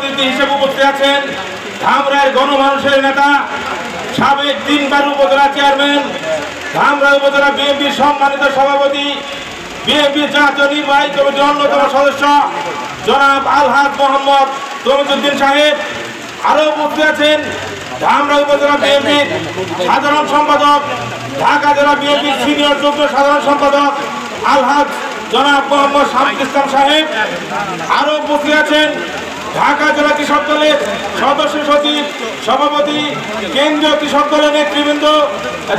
অতিথি হিসেবে উপস্থিত আছেন ধামরাইয়ের গণমানুষের নেতা, সাবেক 3 বার উপজেলা চেয়ারম্যান, ধামরাই উপজেলা বিএনপির সম্মানিত সভাপতি, বিএনপি জাতীয় নির্বাহী কমিটির অন্যতম সদস্য জনাব আলহাজ মোহাম্মদ তমিজউদ্দিন সাহেব। আরো উপস্থিত আছেন ধামরাই উপজেলা বিএনপির সাধারণ সম্পাদক, ঢাকা জেলা বিএনপির সিনিয়র যুগ্ম সাধারণ সম্পাদক আলহাজ জনাব মোহাম্মদ শামসুল ইসলাম সাহেব। আরো উপস্থিত আছেন ঢাকা জেলা কৃষক দলের সদস্য সচিব, সভাপতি, কেন্দ্রীয় কৃষক দলের নেতৃবৃন্দ,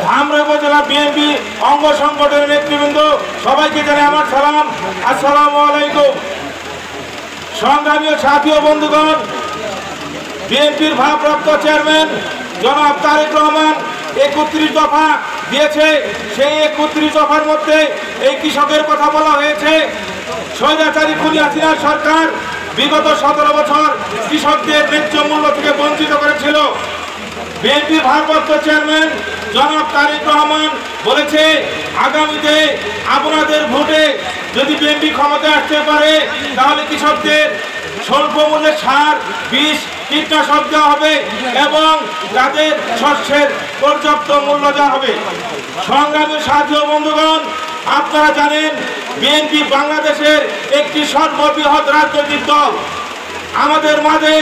ধামরাই উপজেলা বিএনপি অঙ্গ সংগঠনের নেতৃবৃন্দ, সবাইকে জানাই আমার সালাম, আসসালামু আলাইকুম। সংগ্রামী সাথী ও বন্ধুগণ, বিএনপির ভারপ্রাপ্ত চেয়ারম্যান জনাব তারেক রহমান 31 দফা দিয়েছে। সেই 31 দফার মধ্যে এই কৃষকের কথা বলা হয়েছে। স্বৈরাচারী খুনি হাসিনা সরকার বিগত 17 বছর কৃষকদের ন্যায্য মূল্য থেকে বঞ্চিত করেছিল। বিএনপির ভারপ্রাপ্ত চেয়ারম্যান জনাব তারেক রহমান বলেছে, আগামীতে আপনাদের ভোটে যদি বিএনপি ক্ষমতায় আসতে পারে তাহলে কৃষকদের স্বল্প মূল্যে সার, বীজ, কীটনাশক দেওয়া হবে এবং তাদের শস্যের পর্যাপ্ত মূল্য দেওয়া হবে। সংগ্রামী সাথী ও বন্ধুগণ, আপনারা জানেন বিএনপি বাংলাদেশের একটি সর্ববৃহৎ রাজনৈতিক দল। আমাদের মাঝে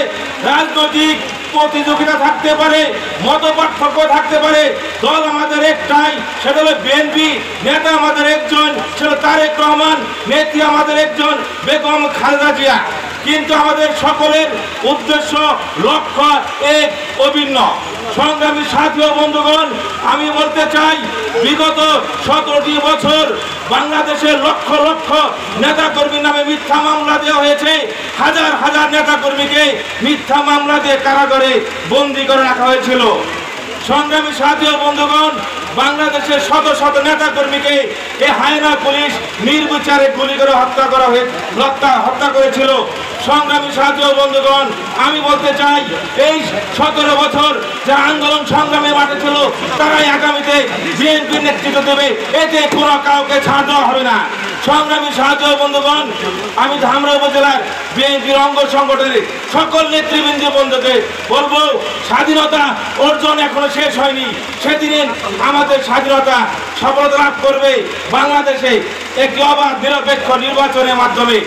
রাজনৈতিক প্রতিযোগিতা থাকতে পারে, মত পার্থক্য থাকতে পারে, দল আমাদের একটাই, সেটা হলো বিএনপি। নেতা আমাদের একজন, সেটা তারেক রহমান, নেত্রী আমাদের একজন বেগম খালেদা জিয়া। কিন্তু আমাদের সকলের উদ্দেশ্য, লক্ষ্য এক অভিন্ন। সংগ্রামী সাথী ও বন্ধুগণ, আমি বলতে চাই বিগত 17টি বছর বাংলাদেশের লক্ষ লক্ষ নেতাকর্মীর নামে মিথ্যা মামলা দেওয়া হয়েছে। হাজার হাজার নেতাকর্মীকে মিথ্যা মামলা দিয়ে কারাগারে বন্দী করে রাখা হয়েছিল। সংগ্রামী সাথী ও বন্ধুগণ, বাংলাদেশের শত শত নেতাকর্মীকে এই হায়না পুলিশ নির্বিচারে গুলি করে হত্যা করেছিল। সংগ্রামী সাথী ও বন্ধুগণ, আমি বলতে চাই এই 17 বছর যারা আন্দোলন সংগ্রামে মাঠে ছিল তারাই আগামীতে বিএনপির নেতৃত্ব দেবে, এতে কোনো কাউকে ছাড় দেওয়া হবে না। সংগ্রামী সাথী ও বন্ধুগণ, আমি ধামরাই উপজেলার বিএনপির অঙ্গ সংগঠনের সকল নেতৃবৃন্দ বন্ধুকে বলবো, স্বাধীনতা অর্জন এখনো শেষ হয়নি। সেদিন আমাদের স্বাধীনতা সফলতা লাভ করবে বাংলাদেশে একটি অবাধ নিরপেক্ষ নির্বাচনের মাধ্যমে।